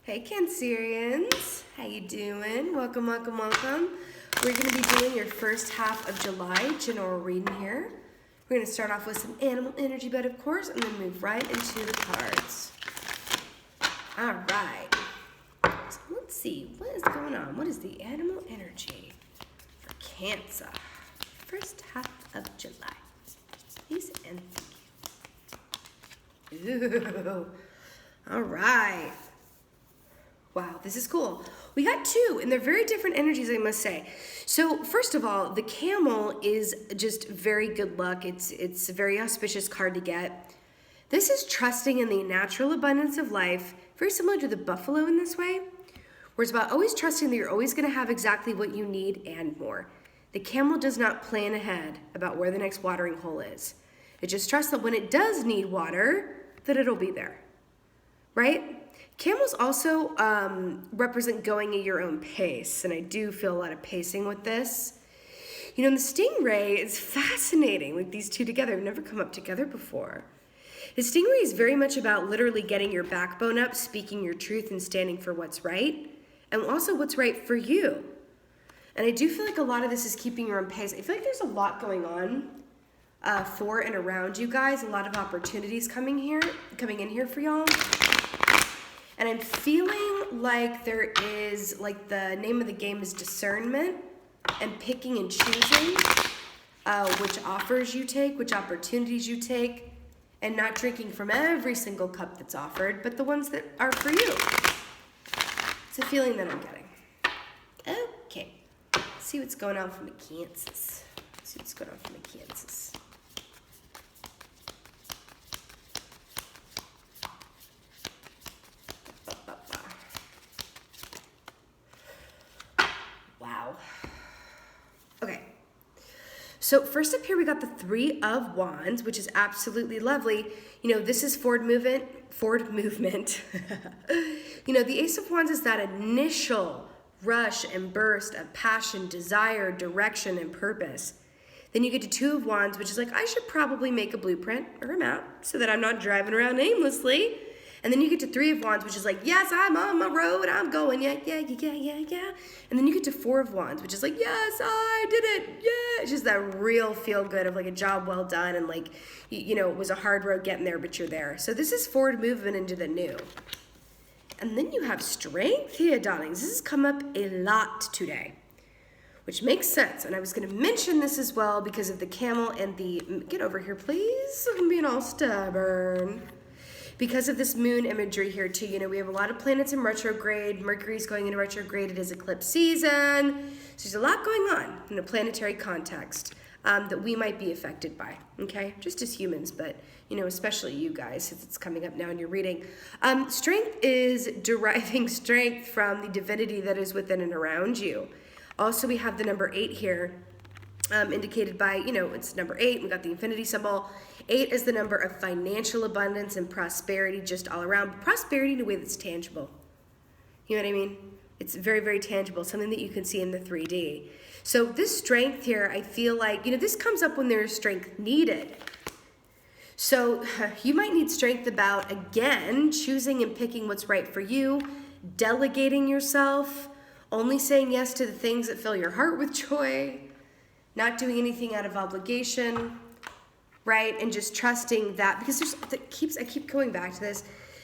Hey Cancerians, how you doing? Welcome, welcome, welcome. We're going to be doing your first half of July general reading here. We're going to start off with some animal energy, but of course, and then move right into the cards. All right. So let's see, what is going on? What is the animal energy for Cancer? First half of July. Please and thank you. Ooh. All right. Wow, this is cool. We got two, and they're very different energies, I must say. So first of all, the camel is just very good luck. It's a very auspicious card to get. This is trusting in the natural abundance of life, very similar to the buffalo in this way, where it's about always trusting that you're always going to have exactly what you need and more. The camel does not plan ahead about where the next watering hole is. It just trusts that when it does need water, that it'll be there, right? Camels also represent going at your own pace, and I do feel a lot of pacing with this. You know, and the stingray is fascinating, like these two together. Have never come up together before. The stingray is very much about literally getting your backbone up, speaking your truth, and standing for what's right, and also what's right for you. And I do feel like a lot of this is keeping your own pace. I feel like there's a lot going on for and around you guys, a lot of opportunities coming in here for y'all. And I'm feeling like there is, like the name of the game is discernment and picking and choosing which offers you take, which opportunities you take, and not drinking from every single cup that's offered, but the ones that are for you. It's a feeling that I'm getting. Okay, let's see what's going on from the Kansas. Wow. Okay. So first up here we got the Three of Wands, which is absolutely lovely. You know, this is forward movement. You know, the Ace of Wands is that initial rush and burst of passion, desire, direction, and purpose. Then you get to Two of Wands, which is like, I should probably make a blueprint or a map so that I'm not driving around aimlessly. And then you get to Three of Wands, which is like, yes, I'm on my road, I'm going, yeah. And then you get to Four of Wands, which is like, yes, I did it, yeah. It's just that real feel good of like a job well done and like, you know, it was a hard road getting there, but you're there. So this is forward movement into the new. And then you have Strength here, darlings. This has come up a lot today, which makes sense. And I was going to mention this as well because of the camel and the, get over here, please. I'm being all stubborn. Because of this moon imagery here too, you know, we have a lot of planets in retrograde. Mercury's going into retrograde. It is eclipse season. So there's a lot going on in a planetary context that we might be affected by, okay? Just as humans, but, you know, especially you guys, since it's coming up now in your reading. Strength is deriving strength from the divinity that is within and around you. Also, we have the number 8 here, indicated by, you know, it's number 8. We got the infinity symbol. 8 is the number of financial abundance and prosperity just all around. Prosperity in a way that's tangible. You know what I mean? It's very, very tangible, something that you can see in the 3D. So this strength here, I feel like, you know, this comes up when there's strength needed. So you might need strength about, again, choosing and picking what's right for you, delegating yourself, only saying yes to the things that fill your heart with joy, not doing anything out of obligation, right? And just trusting that, because I keep going back to this.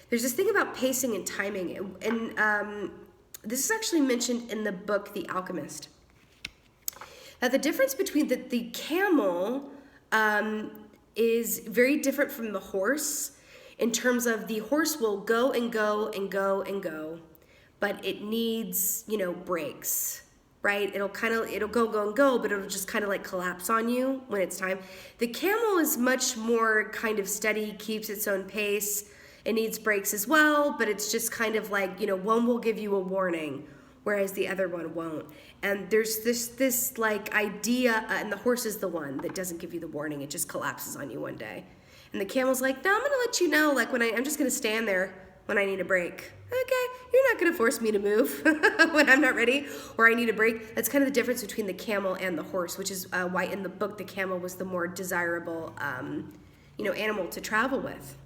There's this thing about pacing and timing, and this is actually mentioned in the book, The Alchemist. Now, the difference between the camel is very different from the horse in terms of the horse will go and go and go and go, but it needs, you know, breaks. Right? It'll go and go, but it'll just kind of like collapse on you when it's time. The camel is much more kind of steady, keeps its own pace. It needs breaks as well, but it's just kind of like, you know, one will give you a warning, whereas the other one won't. And there's this like idea, and the horse is the one that doesn't give you the warning. It just collapses on you one day. And the camel's like, no, I'm gonna let you know, like I'm just gonna stand there when I need a break. Okay, you're not gonna force me to move when I'm not ready or I need a break. That's kind of the difference between the camel and the horse, which is why in the book the camel was the more desirable, you know, animal to travel with.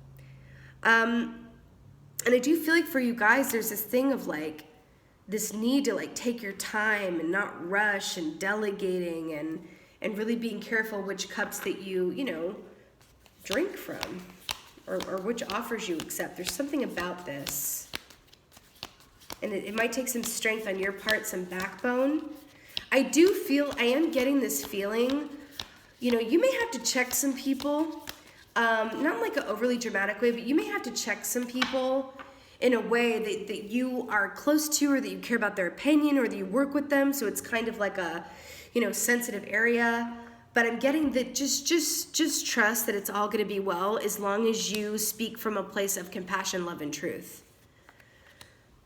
And I do feel like for you guys, there's this thing of like, this need to like take your time and not rush and delegating and really being careful which cups that you drink from or which offers you accept. There's something about this. And it might take some strength on your part, some backbone. I am getting this feeling, you may have to check some people, not in like an overly dramatic way, but you may have to check some people in a way that you are close to, or that you care about their opinion, or that you work with them. So it's kind of like a, sensitive area. But I'm getting that just trust that it's all going to be well as long as you speak from a place of compassion, love, and truth.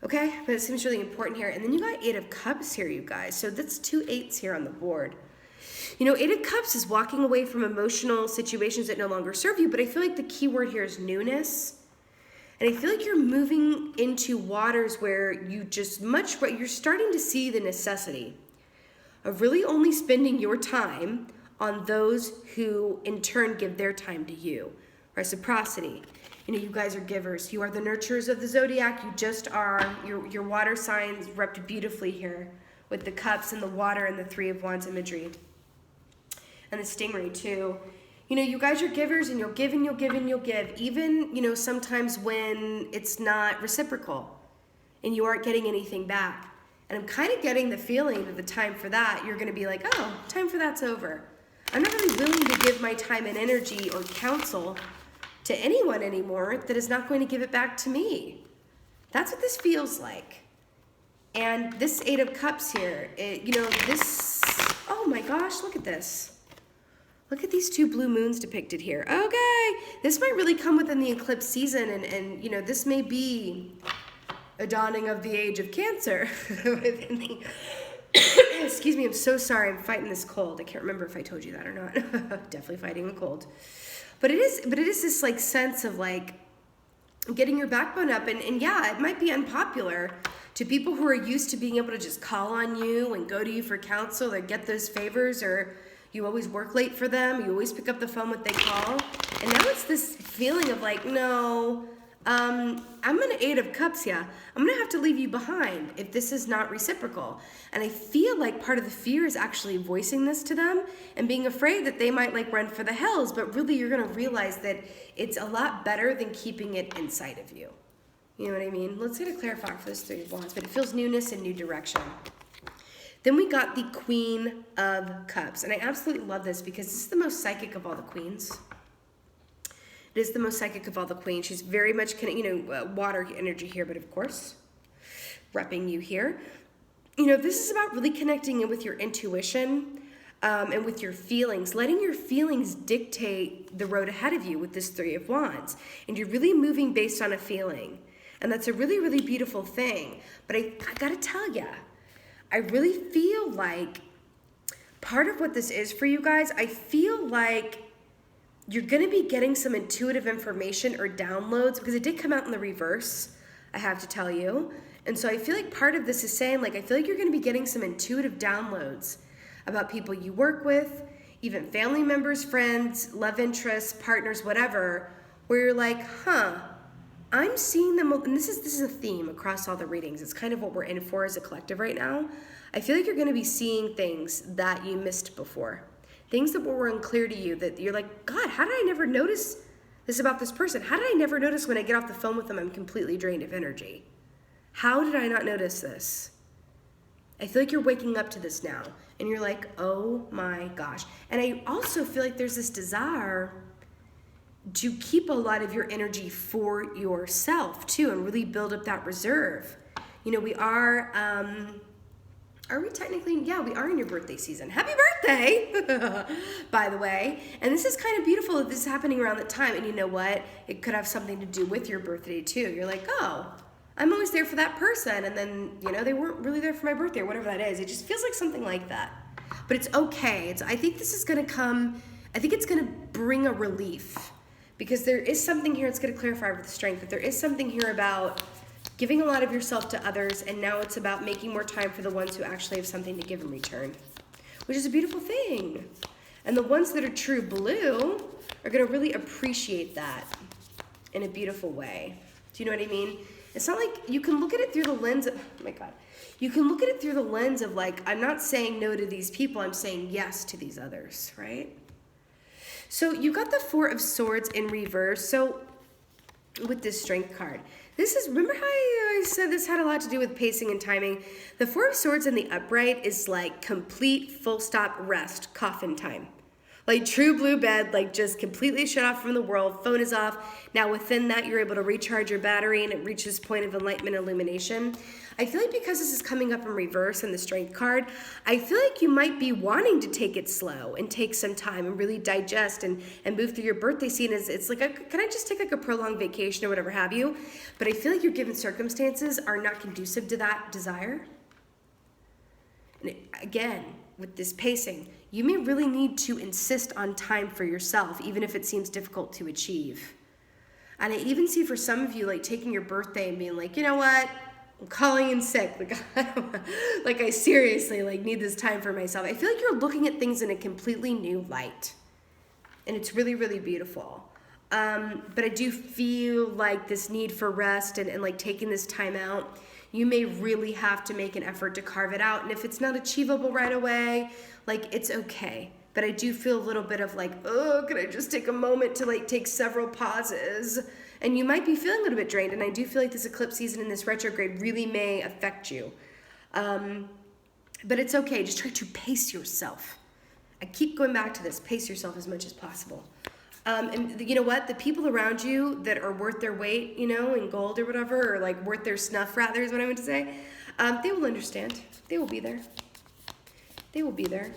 Okay, but it seems really important here. And then you got 8 of Cups here, you guys. So that's 2 8s here on the board. 8 of Cups is walking away from emotional situations that no longer serve you, but I feel like the key word here is newness. And I feel like you're moving into waters where you're starting to see the necessity of really only spending your time on those who in turn give their time to you. Reciprocity. You guys are givers. You are the nurturers of the zodiac. You just are. Your water signs repped beautifully here with the cups and the water and the 3 of Wands imagery. And the stingray too. You guys are givers, and you'll give and you'll give and you'll give. Even, sometimes when it's not reciprocal and you aren't getting anything back. And I'm kind of getting the feeling that the time for that, you're going to be like, oh, time for that's over. I'm not really willing to give my time and energy or counsel to anyone anymore that is not going to give it back to me. That's what this feels like. And this 8 of Cups here, oh my gosh, look at this. Look at these 2 blue moons depicted here. Okay, this might really come within the eclipse season, and this may be a dawning of the age of Cancer within the excuse me, I'm so sorry, I'm fighting this cold. I can't remember if I told you that or not. Definitely fighting a cold. But it is this like sense of like getting your backbone up, and yeah, it might be unpopular to people who are used to being able to just call on you and go to you for counsel or get those favors, or you always work late for them, you always pick up the phone when they call. And now it's this feeling of like, no, I'm an 8 of Cups, yeah. I'm gonna have to leave you behind if this is not reciprocal. And I feel like part of the fear is actually voicing this to them and being afraid that they might like run for the hills, but really you're gonna realize that it's a lot better than keeping it inside of you. You know what I mean? Let's get a clarifier for this 3 of Wands, but it feels newness and new direction. Then we got the Queen of Cups, and I absolutely love this because this is the most psychic of all the queens. It is the most psychic of all the queens. She's very much, water energy here, but of course, repping you here. This is about really connecting in with your intuition and with your feelings, letting your feelings dictate the road ahead of you with this 3 of Wands. And you're really moving based on a feeling. And that's a really, really beautiful thing. But I gotta tell ya, I really feel like part of what this is for you guys, I feel like you're going to be getting some intuitive information or downloads, because it did come out in the reverse, I have to tell you. And so I feel like part of this is saying, like, I feel like you're going to be getting some intuitive downloads about people you work with, even family members, friends, love interests, partners, whatever, where you're like, I'm seeing them, and this is a theme across all the readings. It's kind of what we're in for as a collective right now. I feel like you're going to be seeing things that you missed before. Things that were unclear to you, that you're like, God, how did I never notice this about this person? How did I never notice when I get off the phone with them I'm completely drained of energy? How did I not notice this? I feel like you're waking up to this now, and you're like, oh my gosh. And I also feel like there's this desire to keep a lot of your energy for yourself too, and really build up that reserve. We are we technically, yeah, we are in your birthday season. Happy birthday, by the way. And this is kind of beautiful that this is happening around that time. And you know what? It could have something to do with your birthday too. You're like, oh, I'm always there for that person. And then, they weren't really there for my birthday or whatever that is. It just feels like something like that. But it's okay. I think this is going to come, I think it's going to bring a relief. Because there is something here, it's going to clarify with the strength, but there is something here about giving a lot of yourself to others, and now it's about making more time for the ones who actually have something to give in return, which is a beautiful thing. And the ones that are true blue are going to really appreciate that in a beautiful way. Do you know what I mean? It's not like you can look at it through the lens of, oh my God. You can look at it through the lens of like, I'm not saying no to these people, I'm saying yes to these others, right? So you got the Four of Swords in reverse. So with this Strength card, this is, remember how I said this had a lot to do with pacing and timing? The Four of Swords in the upright is like complete full stop rest, coffin time. Like true blue bed, like just completely shut off from the world, phone is off. Now within that, you're able to recharge your battery and it reaches point of enlightenment and illumination. I feel like because this is coming up in reverse in the Strength card, I feel like you might be wanting to take it slow and take some time and really digest and move through your birthday scene. It's like, can I just take like a prolonged vacation or whatever have you? But I feel like your given circumstances are not conducive to that desire. And again, with this pacing, you may really need to insist on time for yourself, even if it seems difficult to achieve. And I even see for some of you, like taking your birthday and being like, you know what? I'm calling in sick. Like I seriously like need this time for myself. I feel like you're looking at things in a completely new light. And it's really, really beautiful. But I do feel like this need for rest and like taking this time out, you may really have to make an effort to carve it out. And if it's not achievable right away, like it's okay. But I do feel a little bit of like, oh, could I just take a moment to like take several pauses? And you might be feeling a little bit drained. And I do feel like this eclipse season in this retrograde really may affect you. But it's okay. Just try to pace yourself. I keep going back to this. Pace yourself as much as possible. And you know what? The people around you that are worth their weight, you know, in gold or whatever, or like worth their snuff rather is what I meant to say, they will understand. They will be there. They will be there.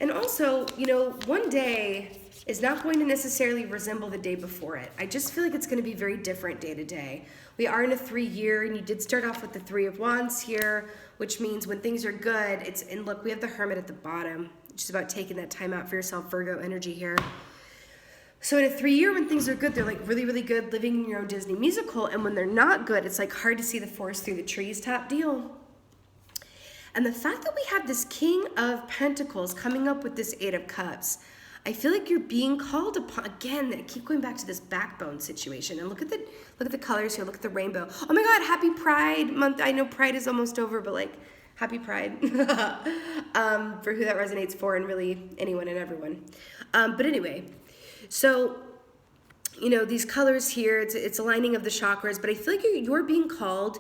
And also, you know, one day is not going to necessarily resemble the day before it. I just feel like it's going to be very different day to day. We are in a 3-year, and you did start off with the Three of Wands here, which means when things are good, and look, we have the Hermit at the bottom, which is about taking that time out for yourself, Virgo energy here. So in a 3-year, when things are good, they're like really, really good, living in your own Disney musical. And when they're not good, it's like hard to see the forest through the trees type deal. And the fact that we have this King of Pentacles coming up with this Eight of Cups, I feel like you're being called upon, again, I keep going back to this backbone situation. And look at the colors here, look at the rainbow. Oh my God, happy Pride Month. I know Pride is almost over, but like, happy Pride. For who that resonates for, and really anyone and everyone. But anyway, so, you know, these colors here, it's aligning of the chakras, but I feel like you're being called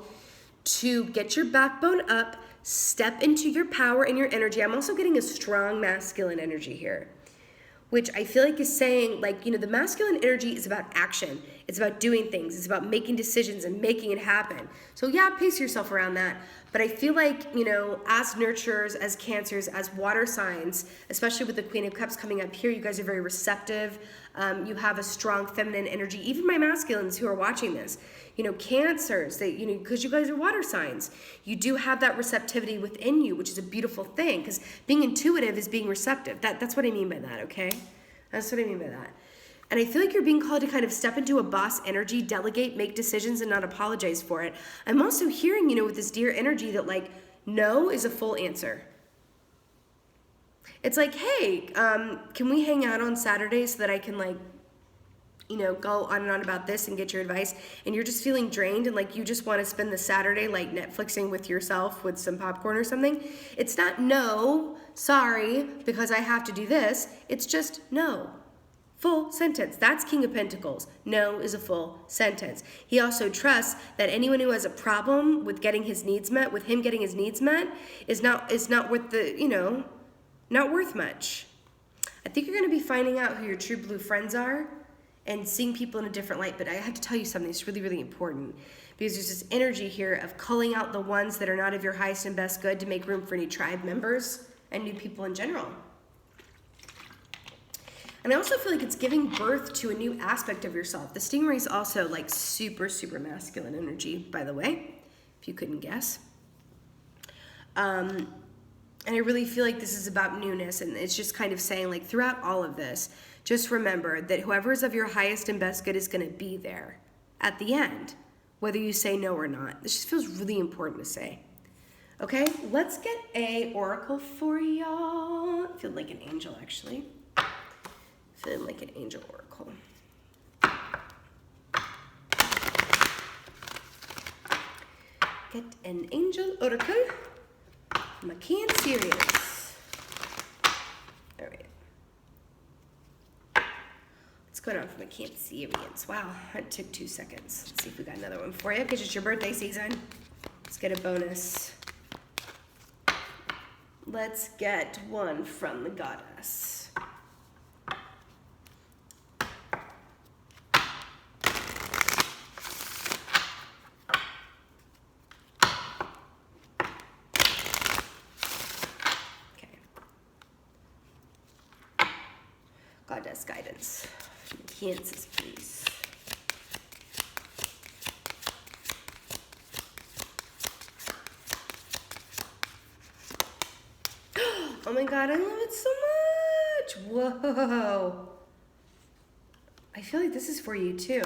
to get your backbone up, step into your power and your energy. I'm also getting a strong masculine energy here, which I feel like is saying, like, you know, the masculine energy is about action. It's about doing things. It's about making decisions and making it happen. So yeah, pace yourself around that. But I feel like, you know, as nurturers, as Cancers, as water signs, especially with the Queen of Cups coming up here, you guys are very receptive. You have a strong feminine energy. Even my masculines who are watching this, you know, Cancers, they, you know, because you guys are water signs, you do have that receptivity within you, which is a beautiful thing, because being intuitive is being receptive. That's what I mean by that, okay? That's what I mean by that. And I feel like you're being called to kind of step into a boss energy, delegate, make decisions, and not apologize for it. I'm also hearing, you know, with this deer energy that like, no is a full answer. It's like, hey, can we hang out on Saturday so that I can like, you know, go on and on about this and get your advice, and you're just feeling drained and like you just want to spend the Saturday like Netflixing with yourself with some popcorn or something. It's not no, sorry, because I have to do this. It's just no. Full sentence. That's King of Pentacles. No is a full sentence. He also trusts that anyone who has a problem with getting his needs met, with him getting his needs met, is not worth the, you know, not worth much. I think you're going to be finding out who your true blue friends are and seeing people in a different light. But I have to tell you something. It's really, really important, because there's this energy here of culling out the ones that are not of your highest and best good to make room for new tribe members and new people in general. And I also feel like it's giving birth to a new aspect of yourself. The stingray is also like super, super masculine energy, by the way, if you couldn't guess. And I really feel like this is about newness, and it's just kind of saying like throughout all of this, just remember that whoever is of your highest and best good is going to be there at the end, whether you say no or not. This just feels really important to say. Okay, let's get a oracle for y'all. I feel like an angel, actually. Feeling like an angel oracle. get an angel oracle. My Cancerians. All right. What's going on for my Cancerians? Wow, that took 2 seconds. Let's see if we got another one for you, because it's your birthday season. Let's get a bonus. Let's get one from the goddess. Goddess guidance. Cancers, please. Oh my God, I love it so much. Whoa. I feel like this is for you too.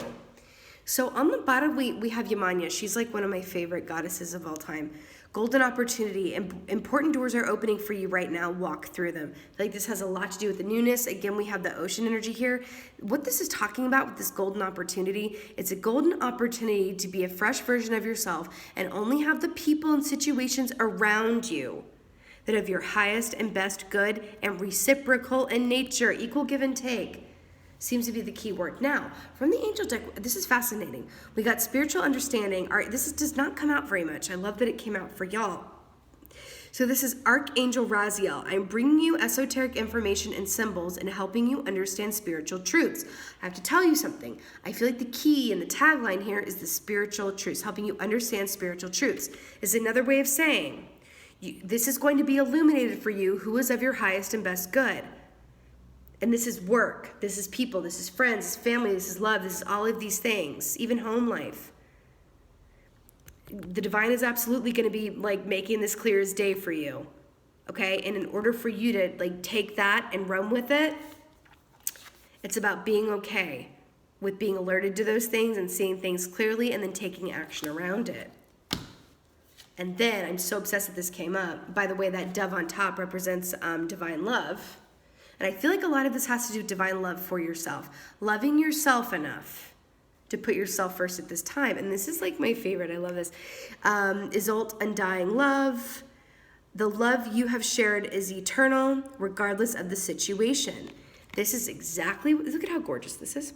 So on the bottom, we have Yamanya. She's like one of my favorite goddesses of all time. Golden opportunity. Important doors are opening for you right now. Walk through them. I feel like this has a lot to do with the newness. Again, we have the ocean energy here. What this is talking about with this golden opportunity, it's a golden opportunity to be a fresh version of yourself and only have the people and situations around you that have your highest and best good and reciprocal in nature. Equal give and take seems to be the key word. Now, from the angel deck, this is fascinating. We got spiritual understanding. All right, does not come out very much. I love that it came out for y'all. So this is Archangel Raziel. I'm bringing you esoteric information and symbols and helping you understand spiritual truths. I have to tell you something. I feel like the key and the tagline here is the spiritual truths, helping you understand spiritual truths. Is another way of saying, this is going to be illuminated for you who is of your highest and best good. And this is work, this is people, this is friends, this is family, this is love, this is all of these things, even home life. The divine is absolutely going to be like making this clear as day for you, okay? And in order for you to like take that and run with it, it's about being okay with being alerted to those things and seeing things clearly and then taking action around it. And then, I'm so obsessed that this came up. By the way, that dove on top represents divine love. And I feel like a lot of this has to do with divine love for yourself. Loving yourself enough to put yourself first at this time. And this is like my favorite. I love this. Isolt undying love. The love you have shared is eternal, regardless of the situation. This is exactly, look at how gorgeous this is.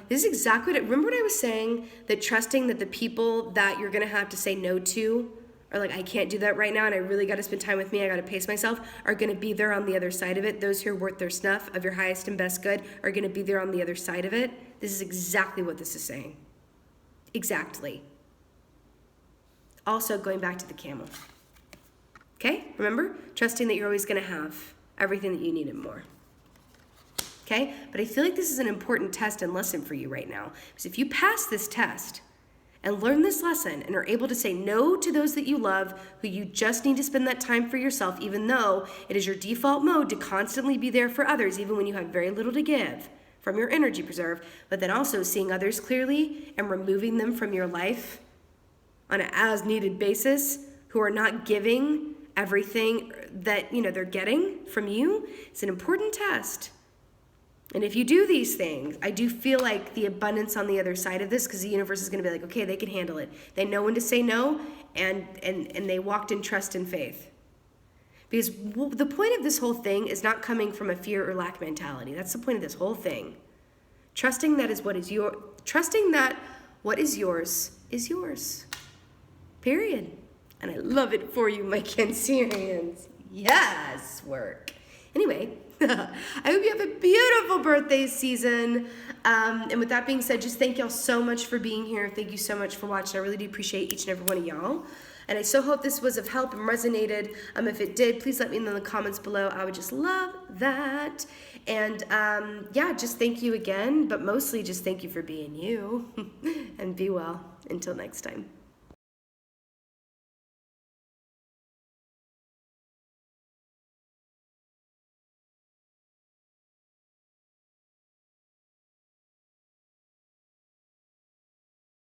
This is exactly remember what I was saying? That trusting that the people that you're going to have to say no to, or like, I can't do that right now and I really got to spend time with me, I got to pace myself, are going to be there on the other side of it. Those who are worth their snuff, of your highest and best good, are going to be there on the other side of it. This is exactly what this is saying. Exactly. Also, going back to the camel. Okay, remember? Trusting that you're always going to have everything that you need and more. Okay, but I feel like this is an important test and lesson for you right now. Because if you pass this test and learn this lesson and are able to say no to those that you love, who you just need to spend that time for yourself, even though it is your default mode to constantly be there for others, even when you have very little to give from your energy preserve, but then also seeing others clearly and removing them from your life on an as-needed basis, who are not giving everything that they're getting from you. It's an important test. And if you do these things, I do feel like the abundance on the other side of this, because the universe is going to be like, okay, they can handle it. They know when to say no, and they walked in trust and faith. Because the point of this whole thing is not coming from a fear or lack mentality. That's the point of this whole thing. Trusting that what is yours is yours. Period. And I love it for you, my Cancerians. Yes, work. Anyway, I hope you have a beautiful birthday season. And with that being said, just thank y'all so much for being here. Thank you so much for watching. I really do appreciate each and every one of y'all. And I so hope this was of help and resonated. If it did, please let me know in the comments below. I would just love that. And yeah, just thank you again, but mostly just thank you for being you. And be well. Until next time.